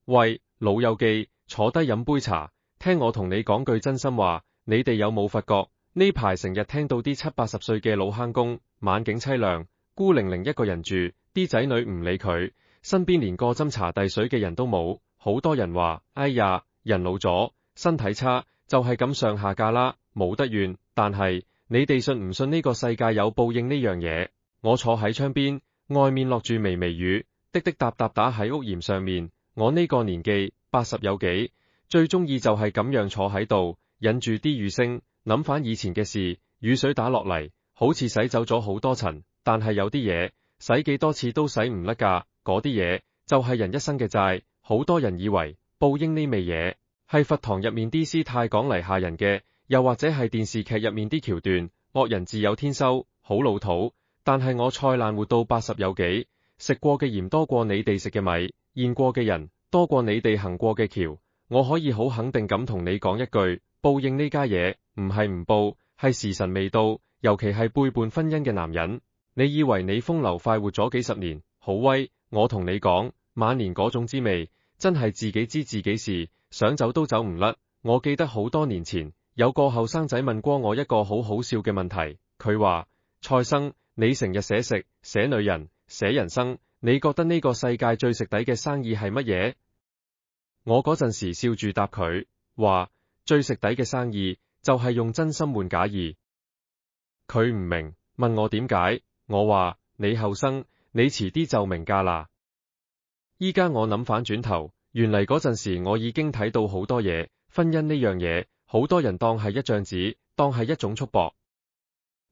喂，老友記，坐低飲杯茶，聽我同你講句真心話，你哋有冇發覺呢排成日聽到啲70、80歲嘅老坑公，晚景淒涼，孤零零一個人住，啲仔女唔理佢，身邊連個斟茶遞水嘅人都冇，好多人話，哎呀，人老咗，身體差，就係咁上下架啦，冇得怨。但係你哋信唔信呢個世界有報應呢樣嘢？我坐喺窗邊，外面落住微微雨，滴滴答答打喺屋檐上面。我呢個年紀80有幾，最中意就係咁樣坐喺度，忍住啲雨聲，諗返以前嘅事。雨水打落嚟，好似洗走咗好多塵，但係有啲嘢洗幾多次都洗唔甩㗎，嗰啲嘢就係人一生嘅債。好多人以為報應呢味嘢係佛堂入面啲師太講嚟嚇人嘅，又或者係電視劇入面啲橋段，惡人自有天收，好老土。但係我蔡瀾活到80有幾，食過嘅鹽多過你哋食嘅米，見過嘅人多過你哋行過嘅橋，我可以好肯定咁同你講一句，報應呢家嘢唔係唔報，係時辰未到。尤其係背叛婚姻嘅男人，你以為你風流快活咗幾十年，好威？我同你講，晚年嗰種滋味真係自己知自己事，想走都走唔甩。我記得好多年前有個後生仔問過我一個好好笑嘅問題，佢話，蔡生，你成日寫食、寫女人、寫人生，你覺得呢個世界最食底嘅生意係乜嘢？我嗰陣時笑住答佢，話最食底嘅生意就係用真心換假意。佢唔明，問我點解，我話你後生，你遲啲就明㗎啦。依家我諗返轉頭，原嚟嗰陣時我已經睇到好多嘢，婚姻呢樣嘢，好多人當係一張紙，當係一種束縛。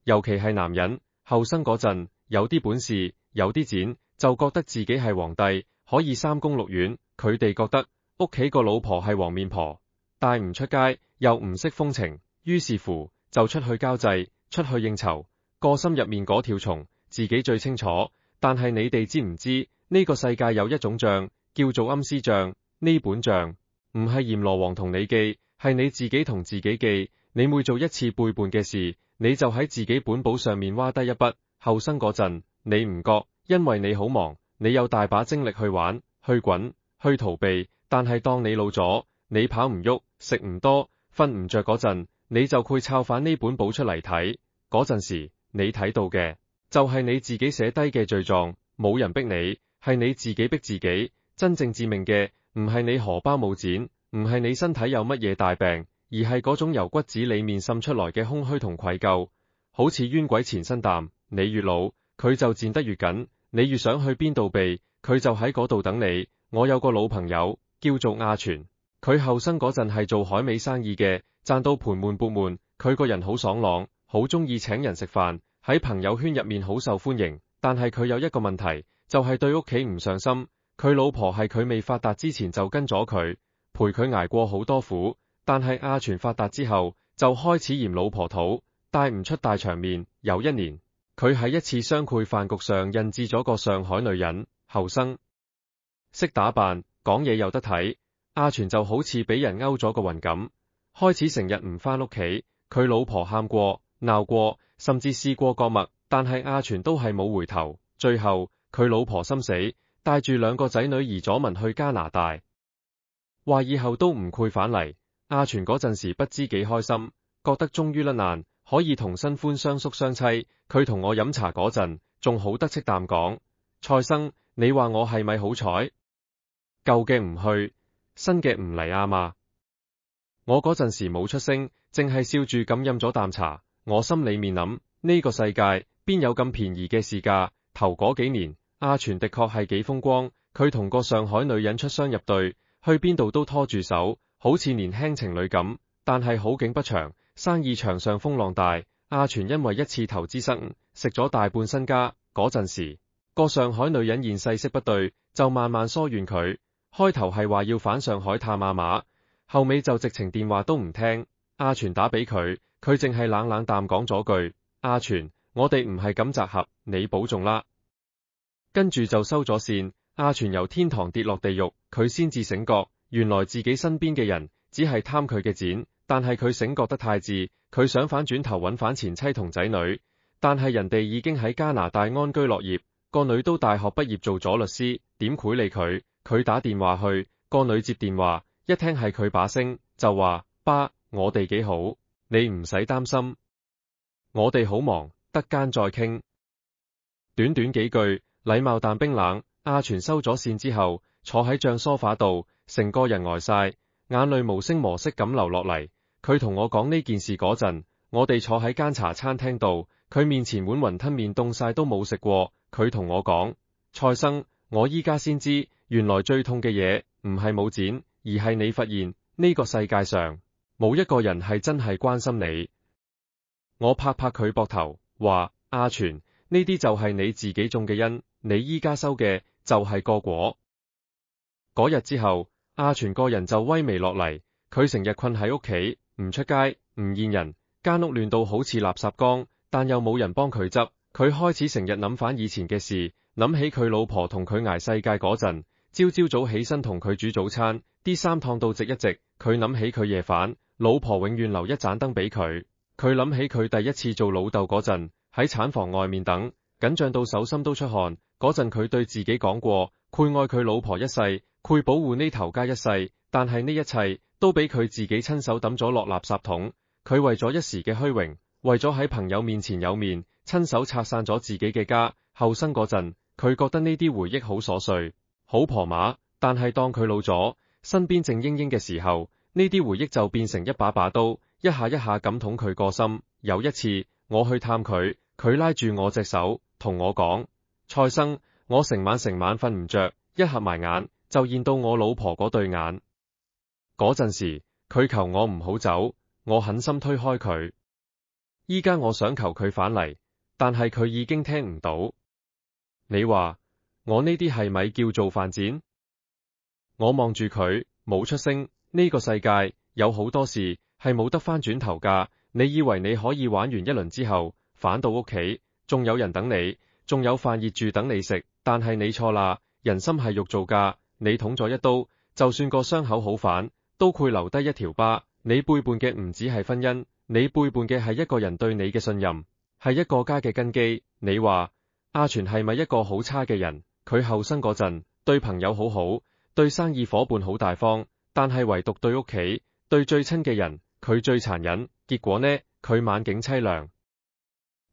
尤其係男人，後生嗰陣有啲本事，有啲錢，就覺得自己係皇帝，可以三宮六院。佢哋覺得屋企個老婆係黃面婆，帶唔出街，又唔識風情，於是乎就出去交際，出去應酬。個心入面嗰條蟲，自己最清楚。但係你哋知唔知呢個世界有一種賬叫做陰司賬？呢本賬唔係閻羅王同你記，係你自己同自己記。你每做一次背叛嘅事，你就喺自己本簿上面畫低一筆。後生嗰陣你唔覺，因為你好忙，你有大把精力去玩、去滾、去逃避。但係當你老咗，你跑唔喐、食唔多、瞓唔着嗰陣，你就會抄返呢本簿出嚟睇。嗰陣時你睇到嘅就係你自己寫低嘅罪狀，冇人逼你，係你自己逼自己。真正致命嘅唔係你荷包冇錢，唔係你身體有乜嘢大病，而係嗰種由骨子裏面滲出來嘅空虛同愧疚，好似冤鬼纏身啖。你越老，佢就纏得越緊，你越想去邊度避，佢就喺嗰度等你。我有個老朋友叫做阿全，佢後生嗰陣係做海味生意嘅，賺到盆滿缽滿。佢個人好爽朗，好中意請人食飯，喺朋友圈入面好受歡迎。但係佢有一個問題，就係對屋企唔上心。佢老婆係佢未發達之前就跟咗佢，陪佢捱過好多苦。但係阿全發達之後，就開始嫌老婆土，帶唔出大場面。有一年，佢喺一次相會飯局上印製咗個上海女人，後生，識打扮，講嘢有得睇。阿全就好似俾人勾咗個魂咁，開始成日唔返屋企。佢老婆喊過、鬧過，甚至試過割脈，但係阿全都係冇回頭。最後佢老婆心死，帶住2個仔女移咗民去加拿大，話以後都唔會返嚟。阿全嗰陣時不知幾開心，覺得終於甩難，可以同新歡相宿相棲。佢同我飲茶嗰陣，仲好得戚啖講，蔡生，你話我係咪好彩？舊嘅唔去，新嘅唔嚟啊嘛。我嗰陣時冇出聲，淨係笑住咁飲咗啖茶。我心裏面諗，呢個世界邊有咁便宜嘅事㗎？頭嗰幾年，阿全的確係幾風光，佢同個上海女人出雙入對，去邊度都拖住手，好似年輕情侶咁。但係好景不長，生意場上風浪大，阿全因為一次投資失誤，食咗大半身家。嗰陣時，個上海女人見勢色不對，就慢慢疏遠佢。開頭係話要返上海探阿嫲，後尾就直情電話都唔聽。阿全打俾佢，佢淨係冷冷淡講咗句，阿全，我哋唔係咁擇合，你保重啦。跟住就收咗線。阿全由天堂跌落地獄，佢先至醒覺，原來自己身邊嘅人只係貪佢嘅錢。但係佢醒覺得太遲，佢想反轉頭揾返前妻同仔女，但係人哋已經喺加拿大安居樂業，個女都大學畢業做咗律師，點會理佢？佢打電話去，個女接電話，一聽係佢把聲，就話：爸，我哋幾好，你唔使擔心，我哋好忙，得間再傾。短短幾句，禮貌但冰冷。阿全收咗線之後，坐喺張梳化度，成個人呆晒，眼淚無聲無息咁流落嚟。佢同我講呢件事嗰陣，我哋坐喺間茶餐廳度，佢面前碗雲吞麵凍晒都冇食過。佢同我講：蔡生，我依家先知，原來最痛嘅嘢唔係冇錢，而係你發現呢個世界上冇一個人係真係關心你。我拍拍佢膊頭，話：阿全，呢啲就係你自己種嘅因，你依家收嘅就係個果。嗰日之後，阿全個人就威微落嚟，佢成日困喺屋企，唔出街，唔見人，間屋亂到好似垃圾缸，但又冇人幫佢執。佢開始成日諗返以前嘅事，諗起佢老婆同佢捱世界嗰陣，朝早起身同佢煮早餐，啲衫燙到直一直。佢諗起佢夜返，老婆永遠留一盞燈俾佢。佢諗起佢第一次做老豆嗰陣，喺產房外面等，緊張到手心都出汗。嗰陣佢對自己講過，佢愛佢老婆一世，佢保護呢頭家一世，但係呢一切都俾佢自己親手抌咗落垃圾桶。佢為咗一時嘅虛榮，為咗喺朋友面前有面，親手拆散咗自己嘅家。後生嗰陣，佢覺得呢啲回憶好瑣碎，好婆媽，但係當佢老咗，身邊靜英英嘅時候，呢啲回憶就變成一把把刀，一下一下咁捅佢個心。有一次我去探佢，佢拉住我隻手，同我講：蔡生，我成晚瞓唔着，一合埋眼就見到我老婆嗰對眼。嗰陣時佢求我唔好走，我狠心推開佢。依家我想求佢返嚟，但係佢已經聽唔到。你話我呢啲係咪叫做犯賤？我望住佢，冇出聲。呢個世界有好多事係冇得翻轉頭㗎。你以為你可以玩完一輪之後，返到屋企仲有人等你，仲有飯熱住等你食，但係你錯啦。人心係肉做㗎，你捅咗一刀，就算個傷口好返，都會留低一條疤。你背叛嘅唔止係婚姻，你背叛嘅係一個人對你嘅信任，係一個家嘅根基。你話阿全係咪一個好差嘅人？佢後生嗰陣對朋友好好，對生意夥伴好大方，但係唯獨對屋企，對最親嘅人，佢最殘忍。結果呢，佢晚景淒涼，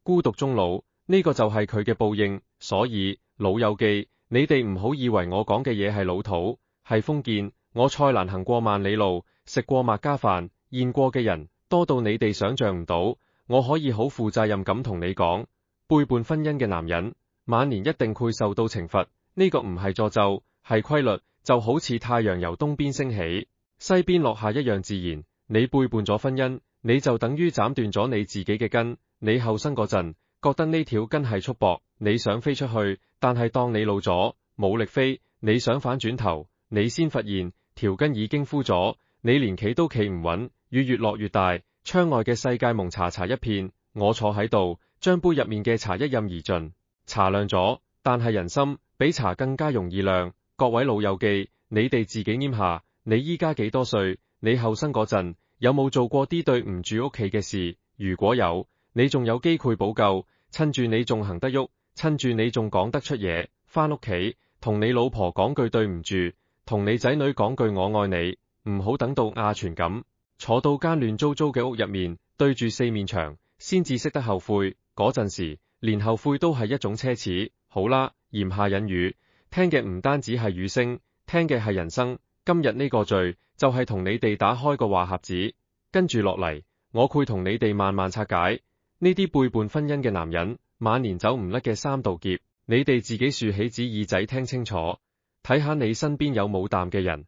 孤獨終老，呢個就係佢嘅報應。所以老友記，你哋唔好以為我講嘅嘢係老土，係封建。我蔡瀾行過萬里路，食過麥家飯，見過嘅人多到你哋想象唔到。我可以好負責任咁同你講，背叛婚姻嘅男人晚年一定會受到懲罰。呢個唔係詛咒，係規律，就好似太陽由東邊升起，西邊落下一樣自然。你背叛咗婚姻，你就等於斬斷咗你自己嘅根。你後生嗰陣覺得呢條根係束縛，你想飛出去，但係當你老咗冇力飛，你想反轉頭，你先發現條根已經枯咗，你連企都企唔穩。雨越落越大，窗外嘅世界蒙查查一片。我坐喺度，將杯入面嘅茶一飲而盡。茶涼咗，但係人心比茶更加容易涼。各位老友記，你哋自己拈下，你依家幾多歲？你後生嗰陣有冇做過啲對唔住屋企嘅事？如果有，你仲有機會補救。趁住你仲行得喐，趁住你仲講得出嘢，返屋企同你老婆講句對唔住，同你仔女講句我愛你，唔好等到阿全咁坐到間亂糟糟嘅屋入面，對住四面牆，先至識得後悔。嗰陣時連後悔都係一種奢侈。好啦，言下隱語，聽嘅唔單止係語聲，聽嘅係人生。今日呢個罪就係同你哋打開個話匣子，跟住落嚟，我會同你哋慢慢拆解呢啲背叛婚姻嘅男人晚年走唔甩嘅三道劫。你哋自己豎起隻耳仔聽清楚，睇下你身邊有冇啖嘅人，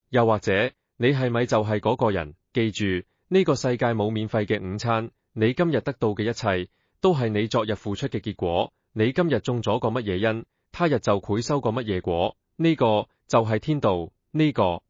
又或者你係咪就係嗰個人？記住，呢個世界冇免費嘅午餐，你今日得到嘅一切都係你昨日付出嘅結果。你今日種咗個乜嘢因，他日就會收個乜嘢果。呢個就係天道，呢個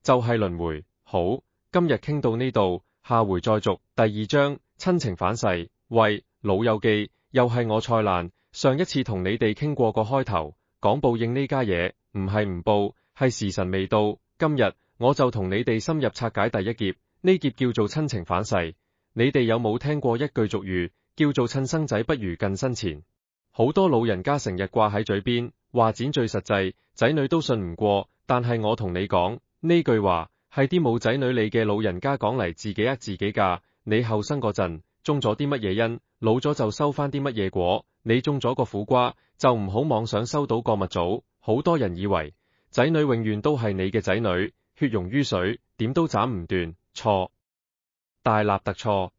就係輪迴。好，今日傾到呢度，下回再續第二章，親情反噬。喂，老友記，又係我蔡瀾。上一次同你哋傾過個開頭，講報應呢家嘢，唔係唔報，係時辰未到。今日我就同你哋深入拆解第一劫，呢劫叫做親情反噬。你哋有冇聽過一句俗語，叫做趁生仔不如近身錢？好多老人家成日掛喺嘴邊，話錢最實際，仔女都信唔過。但係我同你講，呢句話係啲冇仔女你嘅老人家講嚟自己呃自己㗎。你後生嗰陣種咗啲乜嘢因，老咗就收翻啲乜嘢果。你種咗個苦瓜，就唔好妄想收到個蜜棗。好多人以為仔女永遠都係你嘅仔女，血溶於水，點都斬唔斷。錯，大立特錯。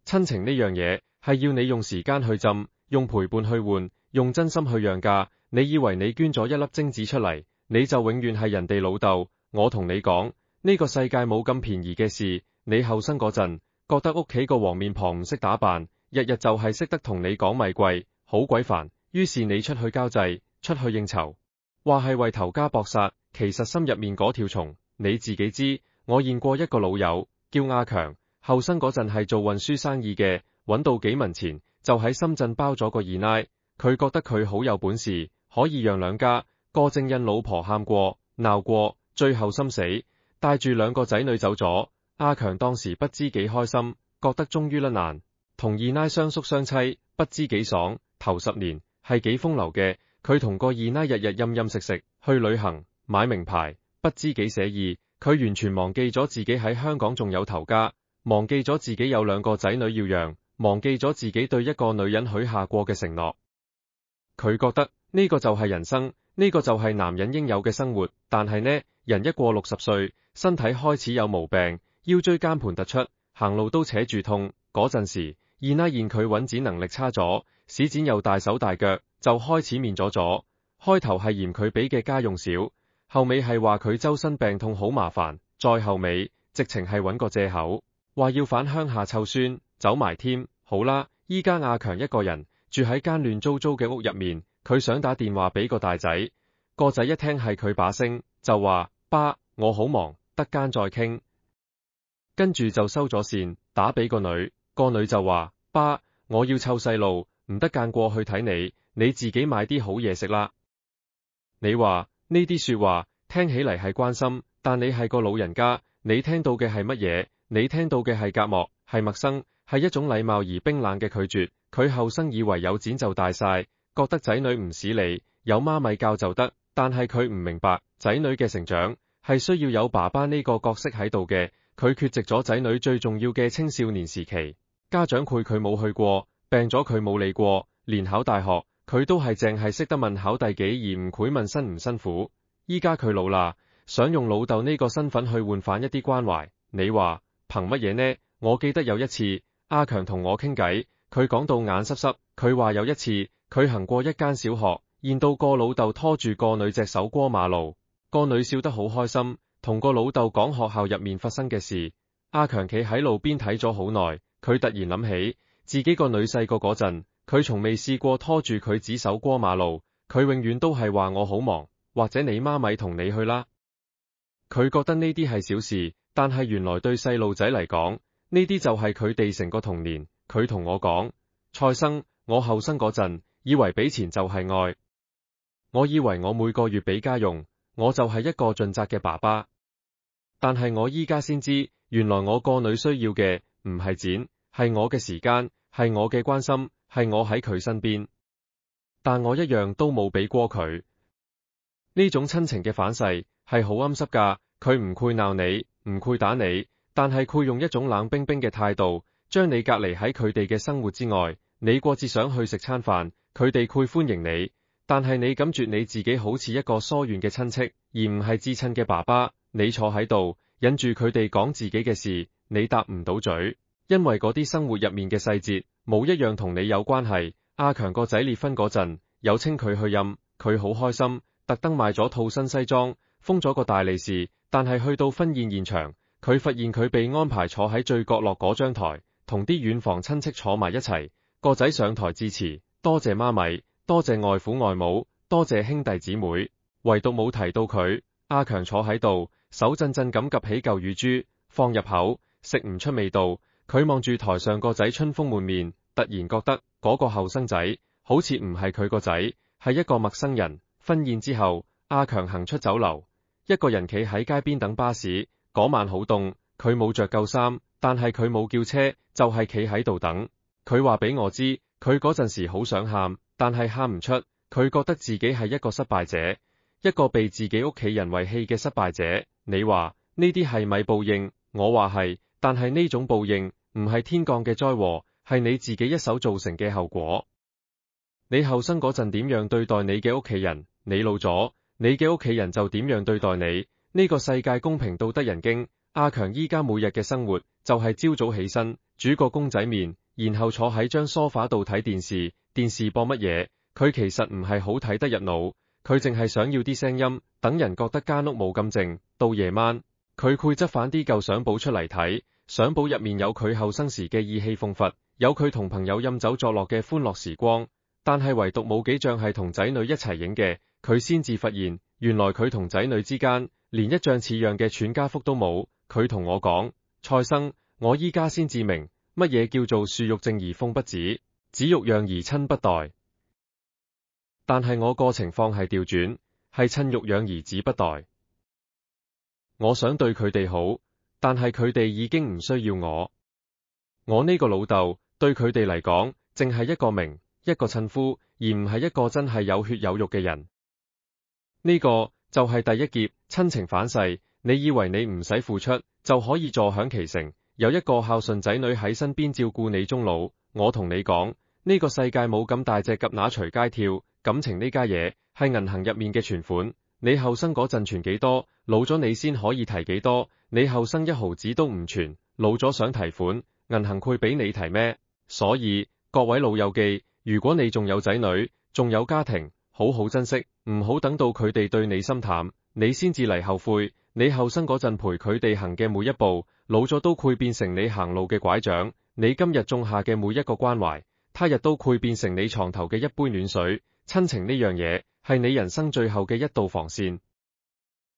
親情呢樣嘢係要你用時間去浸，用陪伴去換，用真心去養㗎。你以為你捐咗一粒精子出嚟，你就永遠係人哋老豆？我同你講，呢個世界冇咁便宜嘅事。你後生嗰陣覺得屋企個黃面婆唔識打扮，日日就係識得同你講米貴，好鬼煩。於是你出去交際，出去應酬，話係為頭家搏殺，其實心入面嗰條蟲你自己知。我見過一個老友叫阿強，後生嗰陣係做運輸生意嘅，揾到幾文錢就喺深圳包咗個二奶。佢覺得佢好有本事，可以養兩家。個正印老婆喊過鬧過，最後心死，帶住兩個仔女走咗。阿強當時不知幾開心，覺得終於甩難，同二奶相宿相棲，不知幾爽。頭10年係幾風流嘅，佢同個二奶日日飲飲食食，去旅行買名牌，不知幾寫意。佢完全忘記咗自己喺香港仲有頭家，忘記咗自己有兩個仔女要養，忘記咗自己對一個女人許下過嘅承諾。佢覺得呢個就係人生，呢個就係男人應有嘅生活。但係呢，人一過60歲，身體開始有毛病，腰椎間盤突出，行路都扯住痛。嗰陣時，二奶見佢揾錢能力差咗，使錢又大手大腳，就開始面咗咗。開頭係嫌佢俾嘅家用少，後尾係話佢周身病痛好麻煩，再後尾直情係揾個借口，話要返鄉下湊孫，走埋添。好啦，依家阿強一個人住喺間亂糟糟嘅屋入面，佢想打電話俾個大仔，個仔一聽係佢把聲，就話：爸，我好忙，得間再傾。跟住就收咗線，打俾個女，個女就話：爸，我要湊細路，唔得間過去睇你，你自己買啲好嘢食啦。你話呢啲說話聽起嚟係關心，但你係個老人家，你聽到嘅係乜嘢？你聽到嘅係隔膜，係陌生，係一種禮貌而冰冷嘅拒絕。佢後生以為有錢就大晒，覺得仔女唔使理，有媽咪教就得，但係佢唔明白仔女嘅成長係需要有爸爸呢個角色喺度嘅。佢缺席咗仔女最重要嘅青少年時期，家長會佢冇去過，病咗佢冇理過，連考大學佢都係淨係識得問考第幾而唔會問辛唔辛苦。依家佢老啦，想用老豆呢個身份去換返一啲關懷，你話憑乜嘢呢？我記得有一次阿強同我傾偈，佢講到眼濕濕，佢話有一次佢行過一間小學，見到個老豆拖住個女隻手過馬路，個女笑得好開心，同個老豆講學校入面發生嘅事。阿強企喺路邊睇咗好耐，佢突然諗起自己個女細個嗰陣，佢從未試過拖住佢隻手過馬路，佢永遠都係話我好忙，或者你媽咪同你去啦。佢覺得呢啲係小事，但係原來對細路仔嚟講，呢啲就係佢哋成個童年。佢同我講：蔡生，我後生嗰陣以為俾錢就係愛，我以為我每個月俾家用，我就係一個盡責嘅爸爸。但係我依家先知，原來我個女需要嘅唔係錢，係我嘅時間，係我嘅關心，係我喺佢身邊。但我一樣都冇俾過佢。呢種親情嘅反噬係好陰濕㗎，佢唔會鬧你，唔會打你，但係佢用一種冷冰冰嘅態度，將你隔離喺佢哋嘅生活之外。你過節想去食餐飯，佢哋會歡迎你，但係你感覺你自己好似一個疏遠嘅親戚，而唔係至親嘅爸爸。你坐喺度，忍住佢哋講自己嘅事，你答唔到嘴，因為嗰啲生活入面嘅細節，冇一樣同你有關係。阿強個仔結婚嗰陣，有請佢去飲，佢好開心，特登買咗套新西裝，封咗個大利是。但係去到婚宴現場，佢發現佢被安排坐喺最角落嗰張台，同啲遠房親戚坐埋一齊。個仔上台致辭，多謝媽咪，多謝外父外母，多謝兄弟姊妹，唯獨冇提到佢。阿強坐喺度，手震震咁夾起嚿乳豬，放入口，食唔出味道。佢望住台上個仔春風滿面，突然覺得嗰個後生仔好似唔係佢個仔，係一個陌生人。婚宴之後，阿強行出酒樓，一個人企喺街邊等巴士。嗰晚好凍，佢冇着夠衫，但係佢冇叫車，就係企喺度等。佢話俾我知，佢嗰陣時好想喊，但係喊唔出。佢覺得自己係一個失敗者，一個被自己屋企人遺棄嘅失敗者。你話呢啲係咪報應？我話係，但係呢種報應唔係天降嘅災禍，係你自己一手造成嘅後果。你後生嗰陣點樣對待你嘅屋企人，你老咗，你嘅屋企人就點樣對待你。呢個世界公平到得人驚。阿強依家每日嘅生活就係朝早起身煮個公仔麵，然後坐喺張梳化度睇電視，電視播乜嘢，佢其實唔係好睇得入腦，佢淨係想要啲聲音，等人覺得間屋冇咁靜。到夜晚，佢會執返啲舊相簿出嚟睇，相簿入面有佢後生時嘅意氣風發，有佢同朋友飲酒作樂嘅歡樂時光，但係唯獨冇幾張係同仔女一齊影嘅，佢先至發現，原來佢同仔女之間連一張似樣嘅全家福都冇。佢同我講，蔡生，我依家先至明乜嘢叫做樹欲靜而風不止，子欲養而親不待。但係我個情況係調轉，係親欲養而子不待。我想對佢哋好，但係佢哋已經唔需要我。我呢個老豆對佢哋嚟講，淨係一個名，一個親夫，而唔係一個真係有血有肉嘅人。呢個就係第一劫，親情反噬。你以為你唔使付出就可以坐享其成，有一個孝順仔女喺身邊照顧你終老。我同你講，呢個世界冇咁大隻蛤乸隨街跳，感情呢家嘢係銀行入面嘅存款，你後生嗰陣存幾多，老咗你先可以提幾多。你後生一毫子都唔存，老咗想提款，銀行會俾你提咩？所以各位老友記，如果你仲有仔女，仲有家庭，好好珍惜，唔好等到佢哋對你心淡，你先至嚟後悔。你後生嗰陣陪佢哋行嘅每一步，老咗都會變成你行路嘅拐杖。你今日種下嘅每一個關懷，他日都會變成你床頭嘅一杯暖水。親情呢樣嘢係你人生最後嘅一道防線，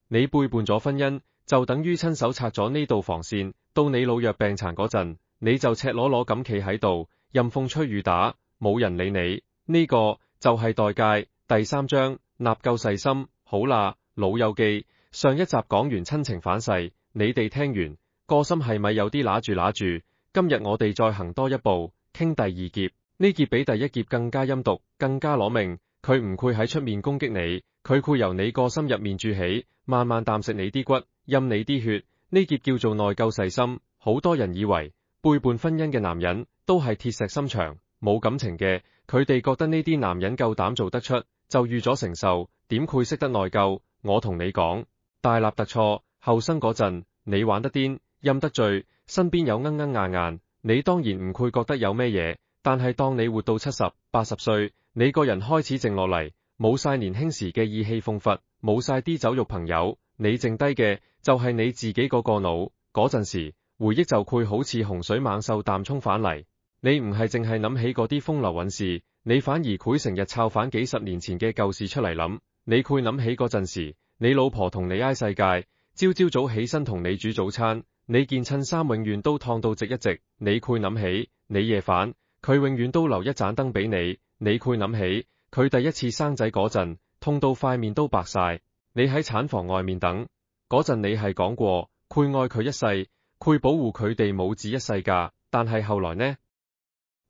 你背叛咗婚姻，就等於親手拆咗呢道防線。到你老弱病殘嗰陣，你就赤裸裸咁企喺度，任風吹雨打，冇人理你。呢個就係代價。第3章，納夠細心。好啦，老友記，上一集講完親情反噬，你哋聽完個心係咪有啲揦住？今日我哋再行多一步，傾第二劫。呢劫比第一劫更加陰毒，更加攞命。佢唔會喺出面攻擊你，佢會由你個心入面住起，慢慢啖食你啲骨，飲你啲血。呢劫叫做內疚細心。好多人以為背叛婚姻嘅男人都係鐵石心腸，冇感情嘅，佢哋覺得呢啲男人夠膽做得出，就預咗承受，點會識得內疚？我同你講，大逆特錯。後生嗰陣，你玩得癲，飲得醉，身邊有硬，你當然唔會覺得有咩嘢。但係當你活到70、80歲，你個人開始靜落嚟，冇晒年輕時嘅意氣風發，冇晒啲酒肉朋友，你剩低嘅就係你自己嗰個腦。嗰陣時，回憶就會好似洪水猛獸淡沖返嚟，你唔係淨係諗起嗰啲風流韻事，你反而會成日抄返幾十年前嘅舊事出嚟諗。你會諗起嗰陣時，你老婆同你挨世界，朝早起身同你煮早餐，你件襯衫永遠都燙到直一直。你會諗起你夜飯，佢永遠都留一盞燈俾你。你會諗起佢第一次生仔嗰陣，痛到塊面都白晒。你喺產房外面等嗰陣，你係講過會愛佢一世，會保護佢哋母子一世噶。但係後來呢？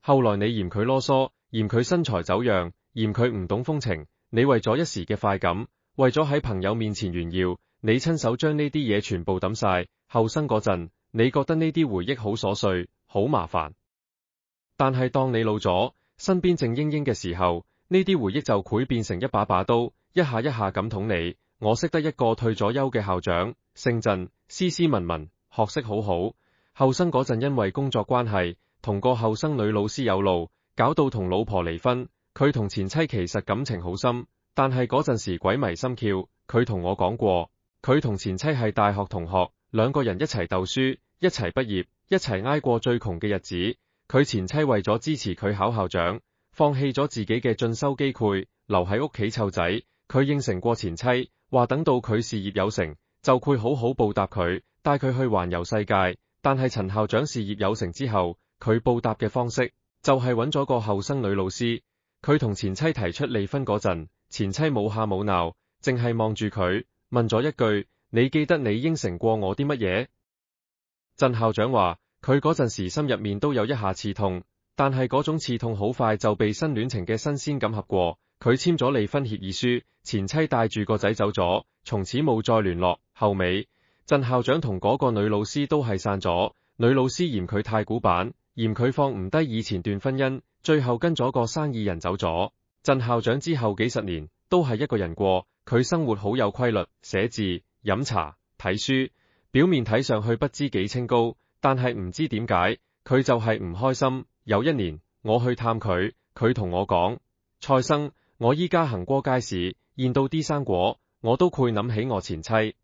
後來你嫌佢囉嗦，嫌佢身材走樣，嫌佢唔懂風情。你為咗一時嘅快感，為咗喺朋友面前炫耀，你親手將呢啲嘢全部抌晒。後生嗰陣，你覺得呢啲回憶好瑣碎，好麻煩。但係當你老咗，身邊靜英英嘅時候，呢啲回憶就會變成一把把刀，一下咁捅你。我識得一個退咗休嘅校長，姓鄭，斯斯文文，學識好好。後生嗰陣因為工作關係，同個後生女老師有路，搞到同老婆離婚。佢同前妻其實感情好深，但係嗰陣時鬼迷心竅。佢同我講過，佢同前妻係大學同學，兩個人一齊讀書，一齊畢業，一齊挨過最窮嘅日子。佢前妻為咗支持佢考校長，放棄咗自己嘅進修機會，留喺屋企湊仔。佢應承過前妻，話等到佢事業有成，就會好好報答佢，帶佢去環遊世界。但係陳校長事業有成之後，佢報答嘅方式就係揾咗個後生女老師。佢同前妻提出離婚嗰陣，前妻冇喊冇鬧，淨係望住佢，問咗一句：你記得你應承過我啲乜嘢？鄭校長話，佢嗰陣時心入面都有一下刺痛，但係嗰種刺痛好快就被新戀情嘅新鮮感合過。佢簽咗離婚協議書，前妻帶住個仔走咗，從此冇再聯絡。後尾，鄭校長同嗰個女老師都係散咗，女老師嫌佢太古板，嫌佢放唔低以前段婚姻，最後跟咗個生意人走咗。鄭校長之後幾十年都係一個人過，佢生活好有規律，寫字、飲茶、睇書，表面睇上去不知幾清高，但係唔知點解，佢就係唔開心。有一年，我去探佢，佢同我講：蔡生，我依家行過街市，見到啲生果，我都會諗起我前妻。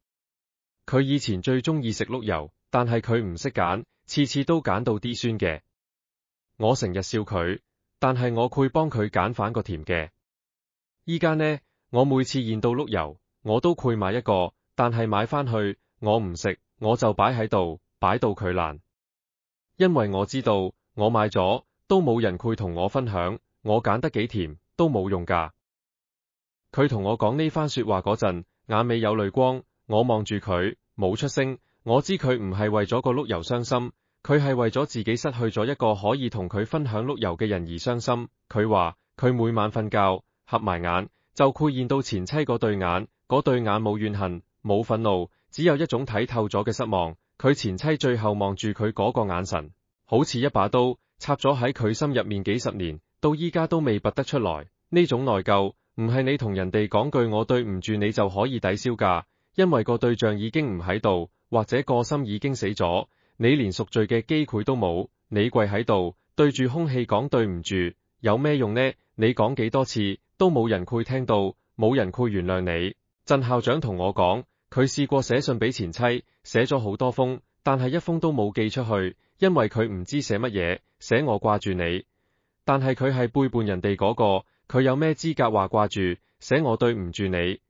佢以前最中意食碌柚，但係佢唔識揀，次次都揀到啲酸嘅。我成日笑佢，但係我會幫佢揀返個甜嘅。依家呢，我每次見到碌柚，我都會買一個，但係買返去，我唔食，我就擺喺度，擺到佢爛。因為我知道，我買咗，都冇人會同我分享，我揀得幾甜，都冇用㗎。佢同我講呢番說話嗰陣，眼尾有淚光，我望住佢，冇出聲。我知佢唔係為咗個碌柚傷心，佢係為咗自己失去咗一個可以同佢分享碌柚嘅人而傷心。佢話佢每晚瞓覺，合埋眼，就會見到前妻嗰對眼，嗰對眼冇怨恨，冇憤怒，只有一種睇透咗嘅失望。佢前妻最後望住佢嗰個眼神，好似一把刀插咗喺佢心入面幾十年，到依家都未拔得出來。呢種內疚唔係你同人哋講句我對唔住你就可以抵消㗎，因為個對象已經唔喺度，或者個心已經死咗，你連贖罪嘅機會都冇。你跪喺度對住空氣講對唔住，有咩用呢？你講幾多次都冇人會聽到，冇人會原諒你。鄭校長同我講，佢試過寫信俾前妻，寫咗好多封，但係一封都冇寄出去，因為佢唔知寫乜嘢，寫我掛住你。但係佢係背叛人哋嗰個，佢有咩資格話掛住，寫我對唔住你？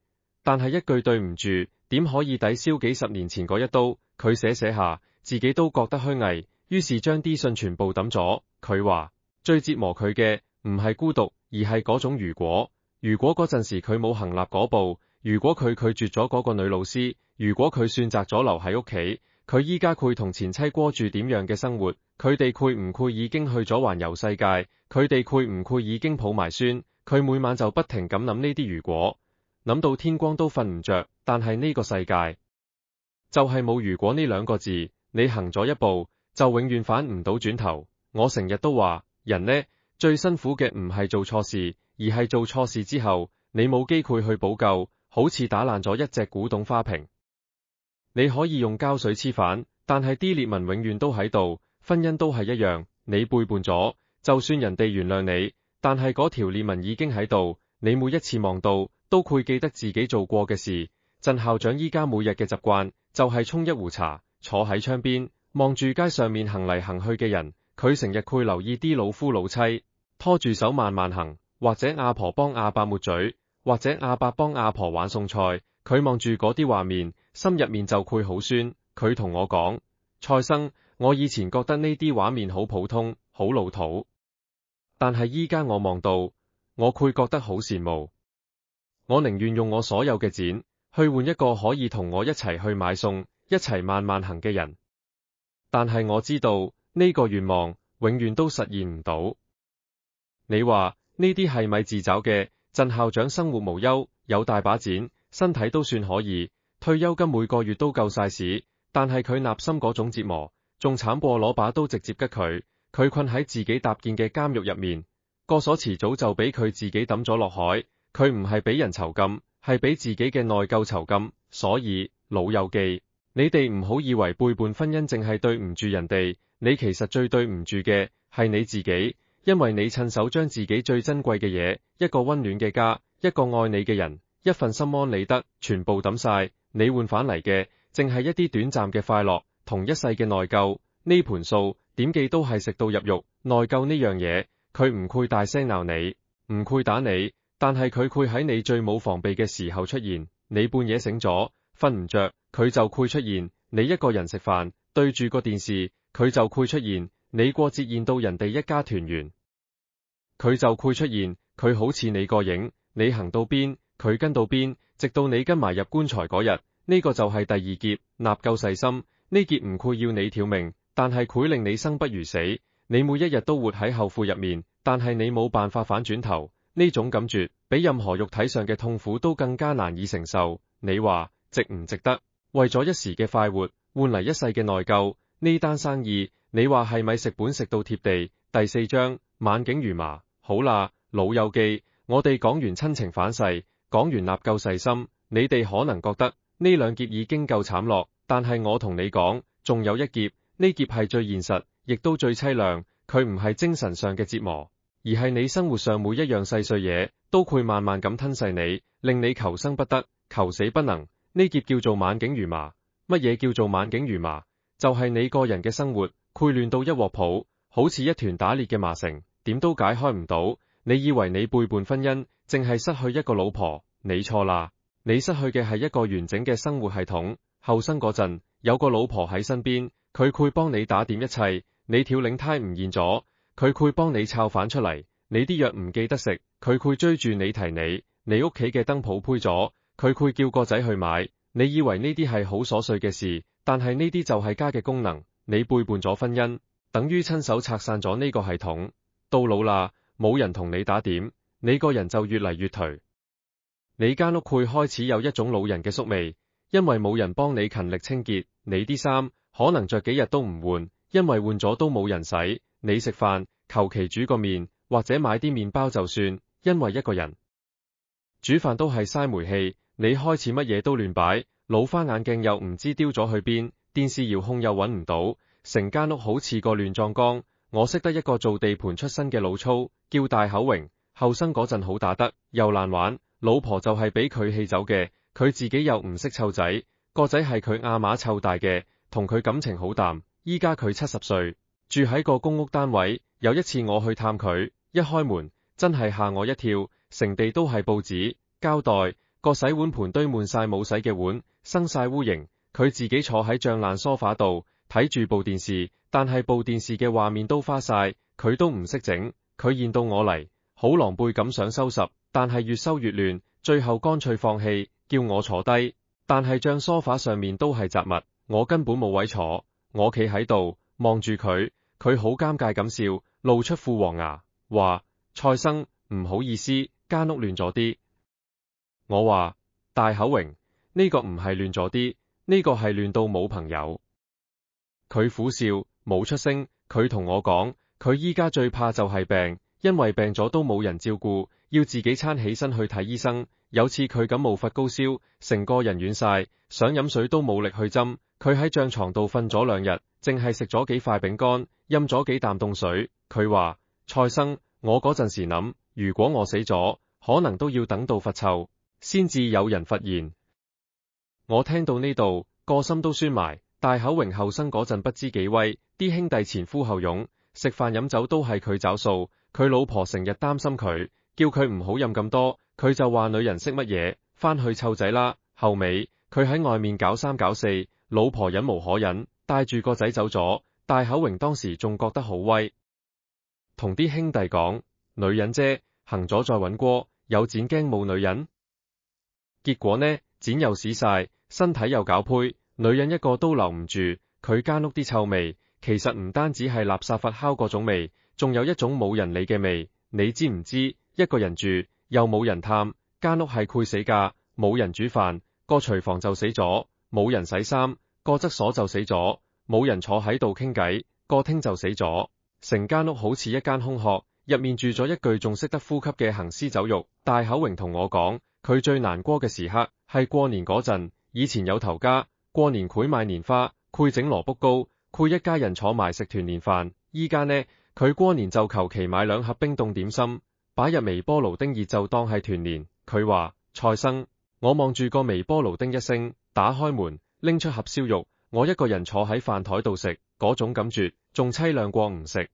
但係一句對唔住，點可以抵消幾十年前嗰一刀？佢寫下，自己都覺得虛偽，於是將啲信全部抌咗。佢話最折磨佢嘅唔係孤獨，而係嗰種如果嗰陣時佢冇行立嗰步，如果佢拒絕咗嗰個女老師，如果佢選擇咗留喺屋企，佢依家會同前妻過住點樣嘅生活？佢哋會唔會已經去咗環遊世界？佢哋會唔會已經抱埋孫？佢每晚就不停咁諗呢啲如果，諗到天光都瞓唔着。但係呢個世界就係冇如果呢兩個字，你行咗一步就永遠反唔到轉頭。我成日都話，人呢，最辛苦嘅唔係做錯事，而係做錯事之後你冇機會去補救，好似打爛咗一隻古董花瓶。你可以用膠水黐反，但係啲裂紋永遠都喺度。婚姻都係一樣，你背叛咗，就算人哋原諒你，但係嗰條裂紋已經喺度，你每一次望到都會記得自己做過嘅事。鄭校長依家每日嘅習慣就係沖一壺茶，坐喺窗邊望住街上面行嚟行去嘅人。佢成日會留意啲老夫老妻拖住手慢慢行，或者阿婆幫阿伯抹嘴，或者阿伯幫阿婆玩餸菜。佢望住嗰啲畫面，心入面就會好酸。佢同我講，蔡生，我以前覺得呢啲畫面好普通，好老土，但係依家我望到，我會覺得好羨慕。我寧願用我所有嘅錢去換一個可以同我一齊去買餸，一齊慢慢行嘅人。但係我知道呢個願望永遠都實現唔到。你話呢啲係咪自找嘅？鄭校長生活無憂，有大把錢，身體都算可以，退休金每個月都夠晒使，但係佢內心嗰種折磨，仲慘過攞把刀直接拮佢。佢困喺自己搭建嘅監獄入面，個鎖遲早就俾佢自己抌咗落海。佢唔係俾人囚禁，係俾自己嘅內疚囚禁。所以老友記，你哋唔好以為背叛婚姻淨係對唔住人哋，你其實最對唔住嘅係你自己，因為你親手將自己最珍貴嘅嘢，一個溫暖嘅家，一個愛你嘅人，一份心安理得，全部抌晒。你換返嚟嘅淨係一啲短暫嘅快樂，同一世嘅內疚。呢盤數點記都係食到入肉。內疚呢樣嘢，佢唔會大聲鬧你，唔會打你，但係佢會喺你最冇防備嘅時候出現。你半夜醒咗，瞓唔着，佢就會出現。你一個人食飯，對住個電視，佢就會出現。你過節宴到人哋一家團圓，佢就會出現。佢好似你個影，你行到邊，佢跟到邊，直到你跟埋入棺材嗰日。呢個就係第二劫，納夠細心。呢劫唔會要你條命，但係會令你生不如死。你每一日都活喺後悔入面，但係你冇辦法反轉頭。呢種感覺比任何肉體上嘅痛苦都更加難以承受。你話值唔值得？為咗一時嘅快活，換嚟一世嘅內疚，呢單生意你話係咪食本食到貼地？第4章，晚景如麻。好啦，老友記，我哋講完親情反噬，講完納救細心，你哋可能覺得呢兩劫已經夠慘落，但係我同你講，仲有一劫，呢劫係最現實，亦都最淒涼。佢唔係精神上嘅折磨，而係你生活上每一樣細碎嘢都會慢慢咁吞噬你，令你求生不得，求死不能。呢劫叫做晚景如麻。乜嘢叫做晚景如麻？就係你個人嘅生活潰亂到一鑊泡，好似一團打裂嘅麻繩，點都解開唔到。你以為你背叛婚姻，淨係失去一個老婆，你錯啦。你失去嘅係一個完整嘅生活系統。後生嗰陣有個老婆喺身邊，佢會幫你打點一切。你跳領呔唔現咗，佢會幫你抄反出嚟。你啲藥唔記得食，佢會追住你提你。你屋企嘅燈泡灰咗，佢會叫個仔去買。你以為呢啲係好瑣碎嘅事，但係呢啲就係家嘅功能。你背叛咗婚姻，等於親手拆散咗呢個系統。到老啦，冇人同你打點，你個人就越嚟越頹。你間屋會開始有一種老人嘅宿味，因為冇人幫你勤力清潔。你啲衫可能着幾日都唔換，因為換咗都冇人洗。你食飯求其煮個麵或者買啲麵包就算，因為一個人煮飯都係嘥煤氣。你開始乜嘢都亂擺，老花眼鏡又唔知丟咗去邊，電視遙控又揾唔到，成間屋好似個亂葬崗。我識得一個做地盤出身嘅老粗，叫大口榮，後生嗰陣好打得，又難玩，老婆就係俾佢氣走嘅，佢自己又唔識湊仔，個仔係佢阿嫲湊大嘅，同佢感情好淡。依家佢70歲，住喺個公屋單位。有一次我去探佢，一開門真係嚇我一跳，成地都係報紙膠袋，個洗碗盤堆滿晒冇洗嘅碗，生晒烏蠅。佢自己坐喺脹爛梳化度睇住部電視，但係部電視嘅畫面都花晒，佢都唔識整。佢見到我嚟，好狼狽咁想收拾，但係越收越亂，最後乾脆放棄，叫我坐低。但係張梳化上面都係雜物，我根本冇位坐。我企喺度望住佢，佢好尷尬咁笑，露出副黃牙，話：蔡生，唔好意思，間屋亂咗啲。我話：大口榮，呢個唔係亂咗啲，呢個係亂到冇朋友。佢苦笑，冇出聲。佢同我講，佢依家最怕就係病，因為病咗都冇人照顧，要自己撐起身去睇醫生。有次佢感冒發高燒，成個人軟晒，想飲水都冇力去斟。佢喺帳床度瞓咗2日，淨係食咗幾塊餅乾，飲咗幾啖凍水。佢話：蔡生，我嗰陣時諗，如果我死咗，可能都要等到發臭先至有人發現。我聽到呢度，個心都酸埋。大口榮後生嗰陣不知幾威，啲兄弟前呼後擁，食飯飲酒都係佢找數。佢老婆成日擔心佢，叫佢唔好飲咁多，佢就話女人識乜嘢，翻去湊仔啦。後尾佢喺外面搞3搞4，老婆忍無可忍，帶住個仔走咗。大口榮當時仲覺得好威，同啲兄弟講：女人啫，行咗再搵鍋，有剪驚冇女人。結果呢，剪又屎晒，身體又搞胚，女人一個都留唔住。佢間屋啲臭味，其實唔單止係垃圾發酵嗰種味，仲有一種冇人理嘅味。你知唔知？一個人住，又冇人探，間屋係攰死㗎。冇人煮飯，個廚房就死咗；冇人洗衫，個廁所就死咗；冇人坐喺度傾偈，個廳就死咗。成間屋好似一間空殼，入面住咗一具仲識得呼吸嘅行屍走肉。大口榮同我講，佢最難過嘅時刻係過年嗰陣。以前有頭家，過年會買年花，會整蘿卜糕，會一家人坐埋食團年飯。依家呢，佢過年就求其買2盒冰凍點心，擺入微波爐叮熱就當係團年。佢話：蔡生，我望住個微波爐叮一聲，打開門，拎出盒燒肉，我一個人坐喺飯台度食，嗰種感覺仲淒涼過唔食。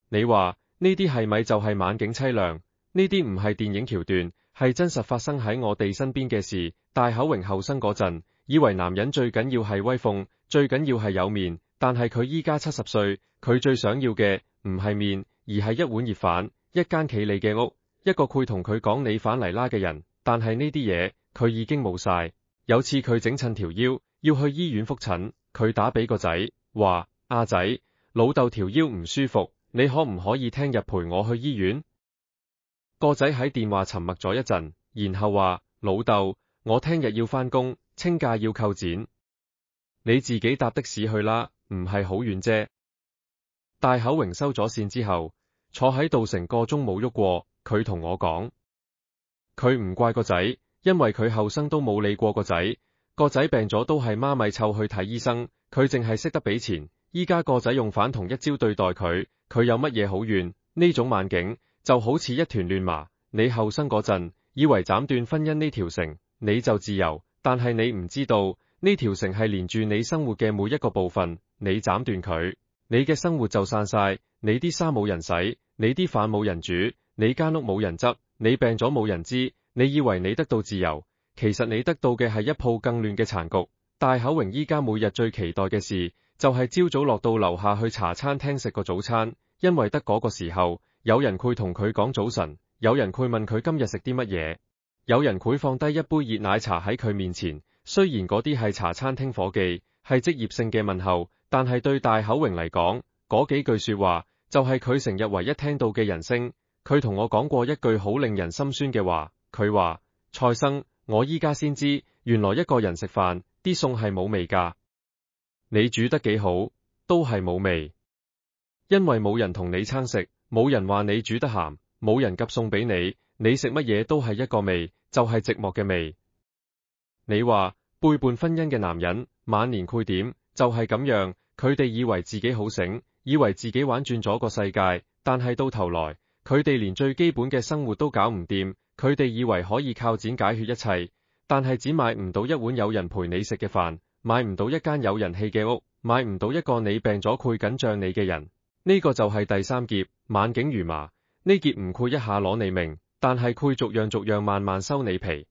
你話呢啲係咪就係晚景淒涼？呢啲唔係電影橋段，係真實發生喺我哋身邊嘅事。大口榮後生嗰陣，以為男人最緊要係威風，最緊要係有面，但係佢依家70歲，佢最想要嘅唔係面，而係一碗熱飯，一間企理嘅屋，一個會同佢講你返嚟啦嘅人。但係呢啲嘢，佢已經冇晒。有次佢整親條腰，要去醫院復診，佢打俾個仔，話：阿仔，老豆條腰唔舒服，你可唔可以聽日陪我去醫院？個仔喺電話沉默咗一陣，然後話：老豆，我聽日要返工，清假要扣剪。你自己搭的士去啦，唔係好遠啫。大口榮收咗線之後，坐喺度成個鐘冇喐過。佢同我講，佢唔怪個仔，因為佢後生都冇理過個仔。個仔病咗都係媽咪湊去睇醫生，佢淨係識得俾錢。依家個仔用反同一招對待佢，佢有乜嘢好怨？呢種晚景就好似一團亂麻。你後生嗰陣以為斬斷婚姻呢條繩你就自由，但係你唔知道呢條繩係連住你生活嘅每一個部分。你斬斷佢，你嘅生活就散晒。你啲衫冇人洗，你啲飯冇人煮，你間屋冇人執，你病咗冇人知。你以為你得到自由，其實你得到嘅係一鋪更亂嘅殘局。大口榮依家每日最期待嘅事就係朝早落到樓下去茶餐廳食個早餐，因為得嗰個時候有人會同佢講早晨，有人會問佢今日食啲乜嘢，有人會放低一杯熱奶茶喺佢面前。雖然嗰啲係茶餐廳伙計，係職業性嘅問候，但係對大口榮嚟講，嗰幾句說話就係佢成日唯一聽到嘅人聲。佢同我講過一句好令人心酸嘅話，佢話：蔡生，我依家先知，原來一個人食飯啲餸係冇味㗎。你煮得幾好，都係冇味，因為冇人同你撐食，冇人話你煮得鹹，冇人夾餸俾你，你食乜嘢都係一個味，就係寂寞嘅味。你話背叛婚姻嘅男人晚年會點？就係咁樣，佢哋以為自己好醒，以為自己玩轉咗個世界，但係到頭來，佢哋連最基本嘅生活都搞唔掂。佢哋以為可以靠剪解決一切，但係剪買唔到一碗有人陪你食嘅飯，買唔到一間有人氣嘅屋，買唔到一個你病咗攰緊脹你嘅人。呢個就係第三劫，晚景如麻。呢劫唔會一下攞你命，但係會逐樣逐樣慢慢收你皮。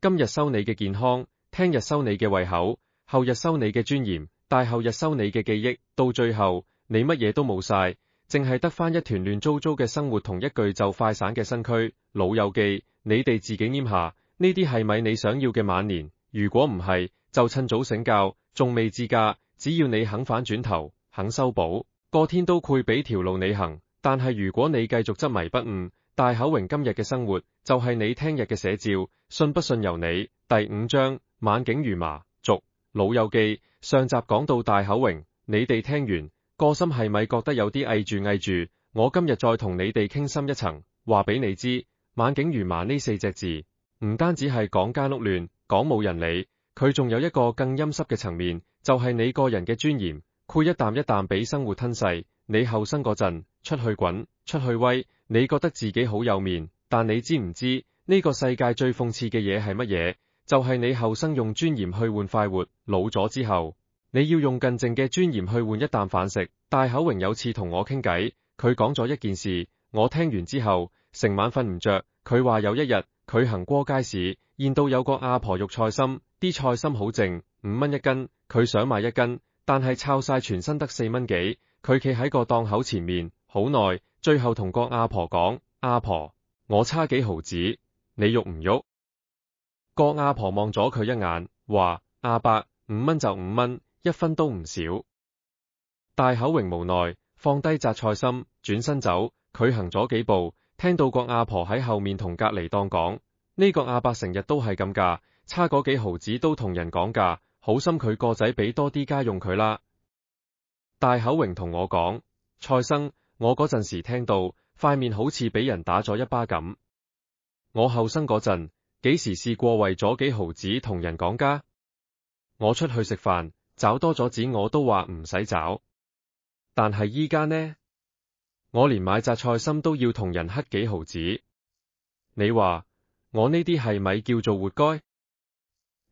今日收你嘅健康，聽日收你嘅胃口，後日收你嘅尊嚴，大後日收你嘅記憶，到最後你乜嘢都冇晒，淨係得翻一團亂糟糟嘅生活同一具就快散嘅身軀。老友記，你哋自己拈下，呢啲係咪你想要嘅晚年？如果唔係，就趁早醒覺，仲未至嫁，只要你肯反轉頭，肯修補，個天都會俾條路你行。但係如果你繼續執迷不悟，大口榮今日嘅生活就係你聽日嘅寫照，信不信由你。第5章，晚景如麻，續。老友記，上集講到大口榮，你哋聽完個心係咪覺得有啲翳住？我今日再同你哋傾深一層，話俾你知，晚景如麻呢4隻字唔單止係講間屋亂，講冇人理，佢仲有一個更陰濕嘅層面，就係你個人嘅尊嚴，佢一啖一啖俾生活吞噬。你後生嗰陣出去滾，出去威，你覺得自己好有面，但你知唔知呢個世界最諷刺嘅嘢係乜嘢？就係你後生用尊嚴去換快活，老咗之後你要用更淨嘅尊嚴去換一啖飯食。大口榮有次同我傾偈，佢講咗一件事，我聽完之後成晚瞓唔着。佢話有一日佢行過街市，見到有個阿婆肉菜心，啲菜心好淨，5蚊一斤，佢想買1斤，但係抄晒全身得4蚊幾。佢企喺個檔口前面好耐，最後同個阿婆講：阿婆，我差幾毫子，你喐唔喐？個阿婆望咗佢一眼，話：阿伯，5蚊就5蚊，1分都唔少。大口榮無奈放低摘菜心，轉身走。佢行咗幾步，聽到個阿婆喺後面同隔籬檔講：呢個阿伯成日都係咁㗎，差嗰幾毫子都同人講價，好心佢個仔俾多啲家用佢啦。大口榮同我講：蔡生，我嗰陣時聽到塊面好似俾人打咗一巴咁。我後生嗰陣幾時試過為咗幾毫子同人講價？我出去食飯找多咗錢我都話唔使找，但係依家呢？我連買摘菜心都要同人乞幾毫子。你話我呢啲係咪叫做活該？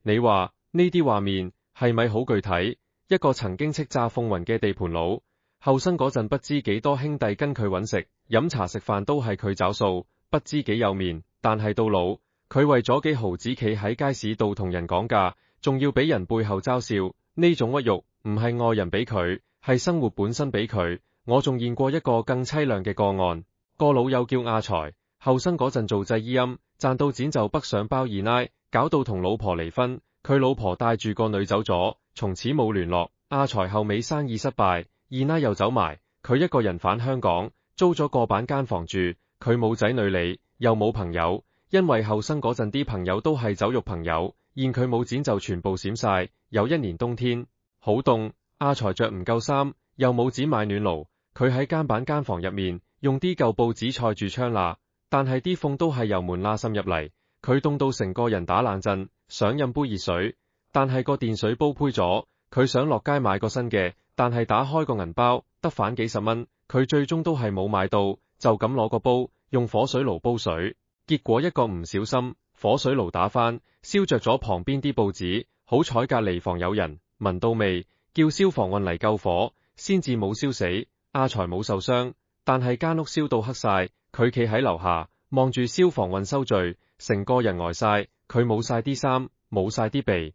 你話呢啲畫面係咪好具體？一個曾經叱咤風雲嘅地盤佬，後生嗰陣不知幾多兄弟跟佢搵食，飲茶食飯都係佢找數，不知幾有面。但係到老，佢為咗幾毫子企喺街市度同人講價，仲要俾人背後嘲笑。呢種屈辱唔係外人俾佢，係生活本身俾佢。我仲見過一個更淒涼嘅個案，個老友叫阿財，後生嗰陣做製衣陰，賺到錢就北上包二奶，搞到同老婆離婚，佢老婆帶住個女走咗，從此冇聯絡。阿財後尾生意失敗，二奶又走埋，佢一個人返香港，租咗個板間房住。佢冇仔女理，又冇朋友，因為後生嗰陣啲朋友都係酒肉朋友，見佢冇錢就全部閃晒。有一年冬天好凍，阿財着唔夠衫，又冇錢買暖爐，佢喺間板間房入面用啲舊報紙蓋住窗罅，但係啲風都係由門罅滲入嚟，佢凍到成個人打冷震，想飲杯熱水，但係個電水煲灰咗，佢想落街買個新嘅，但係打開個銀包得返幾十蚊，佢最終都係冇買到，就咁攞個煲用火水爐煲水，結果一個唔小心，火水爐打翻，燒着咗旁邊啲報紙，好彩隔離房有人聞到味，叫消防運嚟救火，先至冇燒死，阿財冇受傷，但係間屋燒到黑晒，佢企喺樓下望住消防運收罪，成個人呆晒，佢冇晒啲衫，冇晒啲被，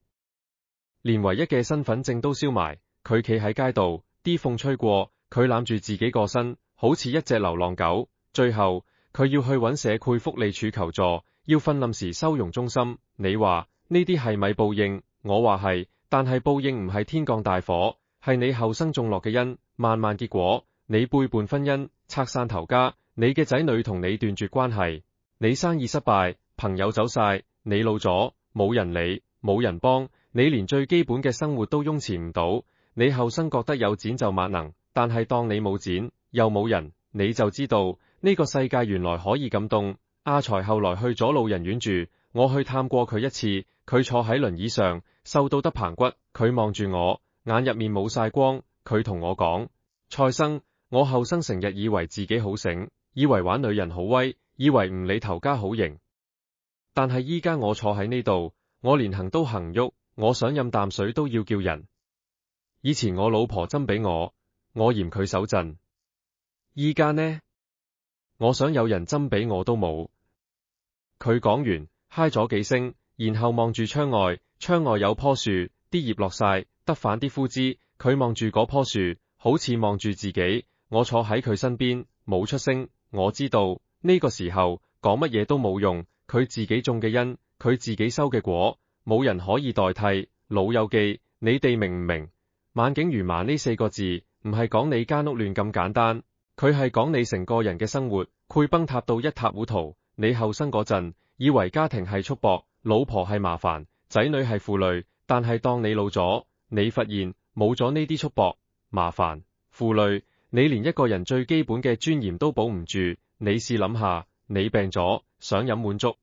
連唯一嘅身份證都燒埋，佢企喺街度，啲風吹過，佢攬住自己個身，好似一隻流浪狗。最後佢要去揾社會福利處求助，要瞓臨時收容中心。你話呢啲係咪報應？我話係，但係報應唔係天降大火，係你後生種落嘅因，慢慢結果。你背叛婚姻，拆散頭家，你嘅仔女同你斷絕關係，你生意失敗，朋友走晒，你老咗，冇人理，冇人幫，你連最基本嘅生活都擁持唔到。你後生覺得有錢就萬能，但係當你冇錢又冇人，你就知道呢個世界原來可以咁凍。阿財後來去咗老人院住，我去探過佢一次，佢坐喺輪椅上，瘦到得棚骨，佢望住我，眼入面冇晒光，佢同我講：蔡生，我後生成日以為自己好醒，以為玩女人好威，以為唔理頭家好型，但係依家我坐喺呢度，我連行都行唔喐，我想飲啖水都要叫人。以前我老婆斟俾我，我嫌佢手震，依家呢，我想有人斟俾我都冇。佢講完，嗨咗幾聲，然後望住窗外，窗外有棵樹，啲葉落晒，得返啲枯枝，佢望住嗰棵樹，好似望住自己。我坐喺佢身邊，冇出聲。我知道呢個時候講乜嘢都冇用，佢自己種嘅因，佢自己收嘅果，冇人可以代替。老友記，你哋明唔明？晚景如麻呢4個字，唔係講你間屋亂咁簡單，佢係講你成個人嘅生活潰崩塌到一塌糊塗。你後生嗰陣，以為家庭係束縛，老婆係麻煩，仔女係負累，但係當你老咗，你發現冇咗呢啲束縛、麻煩、負累，你連一個人最基本嘅尊嚴都保唔住。你試諗下，你病咗，想飲碗粥，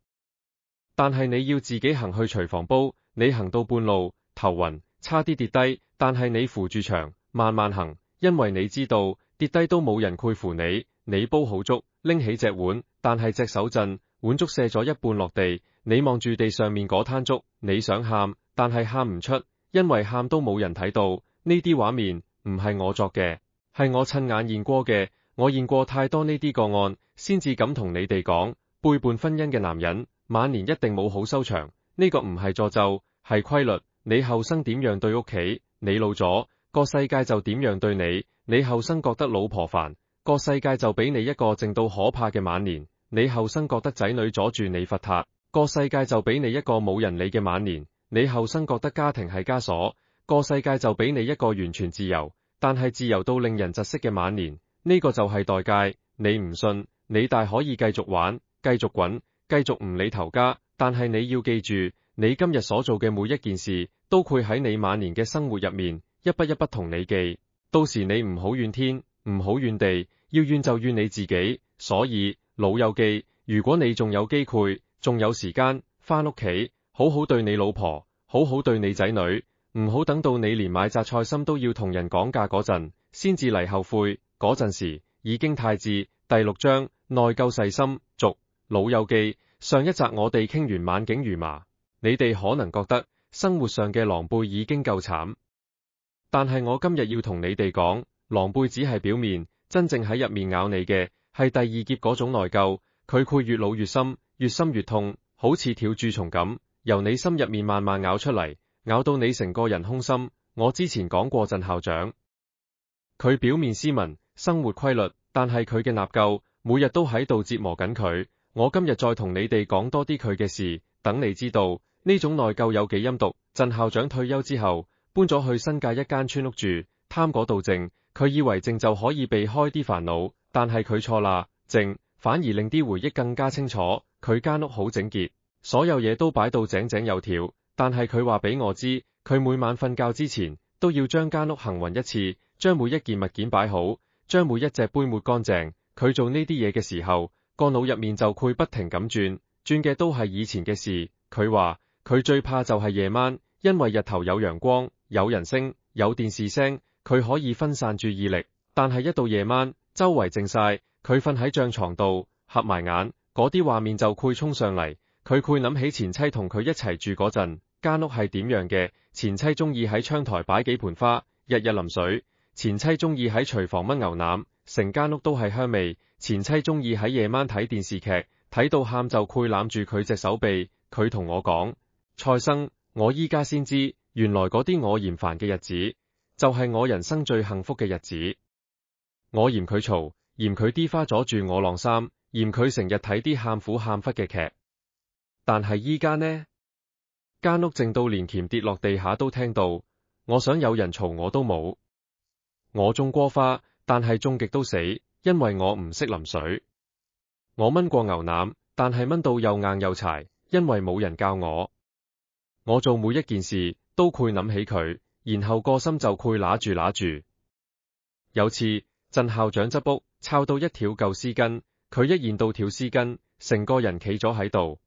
但係你要自己行去廚房煲，你行到半路，頭暈，差啲跌低，但係你扶住牆，慢慢行，因為你知道跌低都冇人攰扶你。你煲好粥，拎起隻碗，但係隻手震，碗粥瀉咗一半落地，你望住地上面嗰灘粥，你想喊，但係喊唔出，因為喊都冇人睇到。呢啲畫面唔係我作嘅，係我親眼見過嘅。我見過太多呢啲個案，先至敢同你哋講，背叛婚姻嘅男人晚年一定冇好收場。呢個唔係詛咒，係規律。你後生點樣對屋企，你老咗個世界就點樣對你。你後生覺得老婆煩，個世界就俾你一個靜到可怕嘅晚年。你後生覺得仔女阻住你發達，個世界就俾你一個冇人理嘅晚年。你後生覺得家庭係枷鎖，個世界就俾你一個完全自由，但係自由到令人窒息嘅晚年。呢個就係代價。你唔信，你大可以繼續玩，繼續滾，繼續唔理頭家，但係你要記住，你今日所做嘅每一件事，都會喺你晚年嘅生活入面，一筆一筆同你記。到時你唔好怨天，唔好怨地，要怨就怨你自己。所以老友記，如果你仲有機會，仲有時間，返屋企好好對你老婆，好好對你仔女，唔好等到你連買扎菜心都要同人講價嗰陣，先至嚟後悔。嗰陣時已經太遲。第6章內疚細心續。老友記，上一集我哋傾完晚景如麻，你哋可能覺得生活上嘅狼狽已經夠慘，但係我今日要同你哋講，狼狽只係表面，真正喺入面咬你嘅係第2劫嗰種內疚，佢會越老越深，越深越痛，好似條蛀蟲咁，由你心入面慢慢咬出嚟，咬到你成個人空心。我之前講過鄭校長，佢表面斯文，生活規律，但係佢嘅納垢每日都喺度折磨緊佢。我今日再同你哋講多啲佢嘅事，等你知道呢種內疚有幾陰毒。鄭校長退休之後，搬咗去新界一間村屋住，貪嗰度靜，佢以為靜就可以避開啲煩惱，但係佢錯啦。靜反而令啲回憶更加清楚。佢間屋好整潔，所有嘢都擺到井井有條，但係佢話俾我知，佢每晚瞓覺之前都要將間屋行勻一次，將每一件物件擺好，將每一隻杯抹乾淨。佢做呢啲嘢嘅時候，個腦入面就會不停咁轉，轉嘅都係以前嘅事。佢話佢最怕就係夜晚，因為日頭有陽光、有人聲、有電視聲，佢可以分散注意力。但係一到夜晚，周圍靜晒，佢瞓喺帳床度，合埋眼，嗰啲畫面就會衝上嚟。佢會諗起前妻同佢一齊住嗰陣，間屋係點樣嘅。前妻中意喺窗台擺幾盆花，日日淋水。前妻中意喺廚房炆牛腩，成間屋都係香味。前妻中意喺夜晚睇電視劇，睇到喊就會攬住佢隻手臂。佢同我講，蔡生，我依家先知，原來嗰啲我嫌煩嘅日子，就係我人生最幸福嘅日子。我嫌佢嘈，嫌佢啲花阻住我晾衫，嫌佢成日睇啲喊苦喊忽嘅劇。但係依家呢？間屋靜到連鉗跌落地下都聽到，我想有人嘈我都冇。我種過花，但係種極都死，因為我唔識淋水。我炆過牛腩，但係炆到又硬又柴，因為冇人教我。我做每一件事都會諗起佢，然後個心就會揦住。有次鄭校長執屋，抄到一條舊絲巾，佢一見到條絲巾，成個人企咗喺度，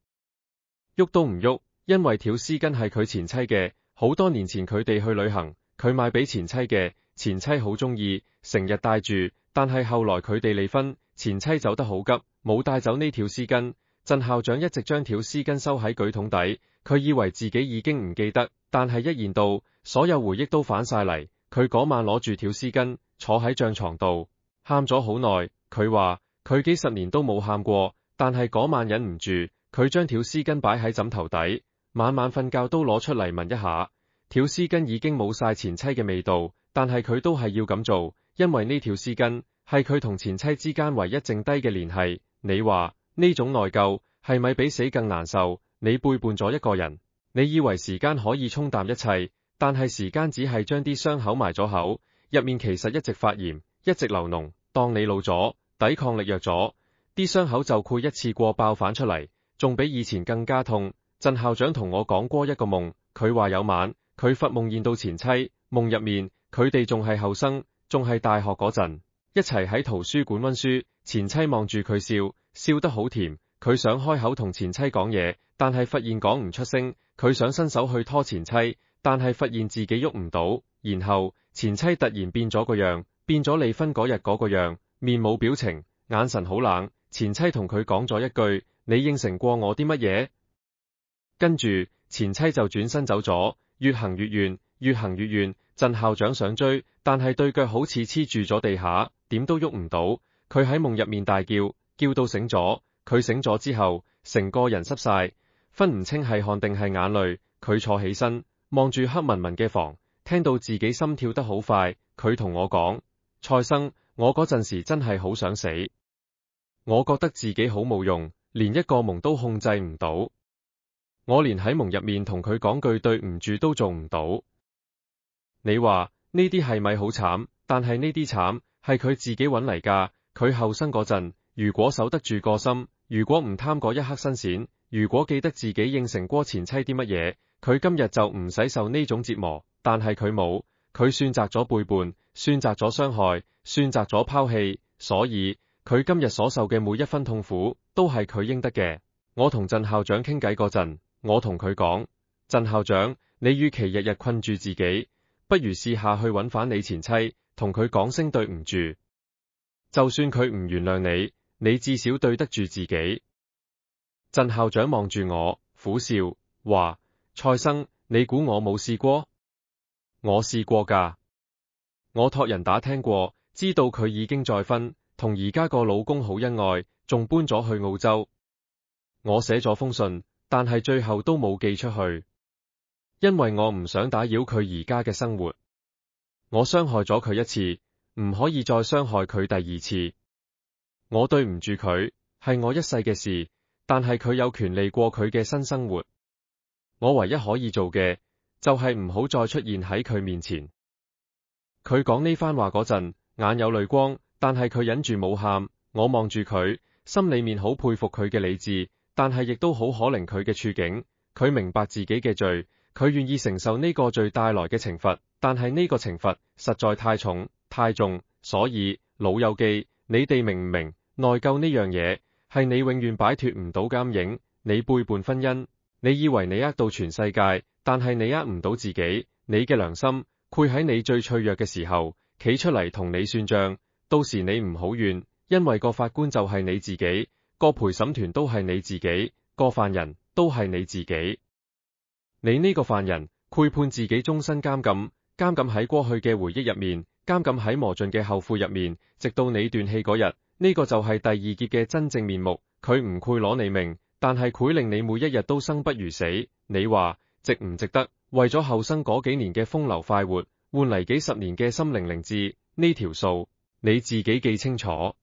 喐都唔喐，因為條絲巾係佢前妻嘅，好多年前佢哋去旅行，佢買俾前妻嘅，前妻好中意，成日戴住，但係後來佢哋離婚，前妻走得好急，冇帶走呢條絲巾。鄭校長一直將條絲巾收喺舉筒底，佢以為自己已經唔記得，但係一見到，所有回憶都返晒嚟。佢嗰晚攞住條絲巾，坐喺帳床度，喊咗好耐。佢話佢幾十年都冇喊過，但係嗰晚忍唔住，佢將條絲巾擺喺枕頭底，晚晚瞓覺都攞出嚟聞一下。條絲巾已經冇晒前妻嘅味道，但係佢都係要咁做，因為呢條絲巾係佢同前妻之間唯一剩低嘅聯繫。你話呢種內疚係咪比死更難受？你背叛咗一個人，你以為時間可以沖淡一切，但係時間只係將啲傷口埋咗口，入面其實一直發炎，一直流膿。當你老咗，抵抗力弱咗，啲傷口就會一次過爆反出嚟，仲比以前更加痛。鄭校長同我講過一個夢，佢話有晚佢發夢見到前妻，夢入面佢哋仲係後生，仲係大學嗰陣，一齊喺圖書館溫書。前妻望住佢笑，笑得好甜。佢想開口同前妻講嘢，但係發現講唔出聲。佢想伸手去拖前妻，但係發現自己喐唔到。然後前妻突然變咗個樣，變咗離婚嗰日嗰個樣，面冇表情，眼神好冷。前妻同佢講咗一句：你應承過我啲乜嘢？跟住前妻就轉身走咗，越行越遠，越行越遠。鄭校長想追，但係對腳好似黐住咗地下，點都喐唔到。佢喺夢入面大叫，叫到醒咗。佢醒咗之後，成個人濕晒，分唔清係汗定係眼淚。佢坐起身，望住黑濛濛嘅房，聽到自己心跳得好快。佢同我講：蔡生，我嗰陣時真係好想死，我覺得自己好冇用，連一個夢都控制唔到。我連喺夢入面同佢講句對唔住都做唔到。你話呢啲係咪好慘？但係呢啲慘係佢自己搵嚟㗎。佢後生嗰陣，如果守得住個心，如果唔貪嗰一刻新鮮，如果記得自己應承過前妻啲乜嘢，佢今日就唔使受呢種折磨。但係佢冇，佢選擇咗背叛，選擇咗傷害，選擇咗拋棄，所以佢今日所受嘅每一分痛苦，都係佢應得嘅。我同鄭校長傾偈嗰陣，我同佢講：鄭校長，你與其日日困住自己，不如試下去搵返你前妻，同佢講聲對唔住。就算佢唔原諒你，你至少對得住自己。鄭校長望住我，苦笑，話：蔡生，你估我冇試過？我試過㗎。我託人打聽過，知道佢已經再婚，同而家個老公好恩愛，仲搬咗去澳洲。我寫咗封信，但係最後都冇寄出去，因為我唔想打擾佢而家嘅生活。我傷害咗佢一次，唔可以再傷害佢第二次。我對唔住佢，係我一世嘅事，但係佢有權利過佢嘅新生活。我唯一可以做嘅，就係唔好再出現喺佢面前。佢講呢番話嗰陣，眼有淚光，但係佢忍住冇喊。我望住佢，心裏面好佩服佢嘅理智，但係亦都好可憐佢嘅處境。佢明白自己嘅罪，佢願意承受呢個罪帶來嘅懲罰，但係呢個懲罰實在太重太重。所以老友記，你哋明唔明？內疚呢樣嘢係你永遠擺脫唔到監影。你背叛婚姻，你以為你呃到全世界，但係你呃唔到自己。你嘅良心會喺你最脆弱嘅時候企出嚟同你算賬。到時你唔好怨，因為個法官就係你自己，個陪審團都係你自己，個犯人都係你自己。你呢個犯人會判自己終身監禁，監禁喺過去嘅回憶入面，監禁喺磨盡嘅後悔入面，直到你斷氣嗰日。呢個就係第二劫嘅真正面目。佢唔會攞你命，但係會令你每一日都生不如死。你話值唔值得？為咗後生嗰幾年嘅風流快活，換嚟幾十年嘅心靈靈智，呢條數你自己記清楚。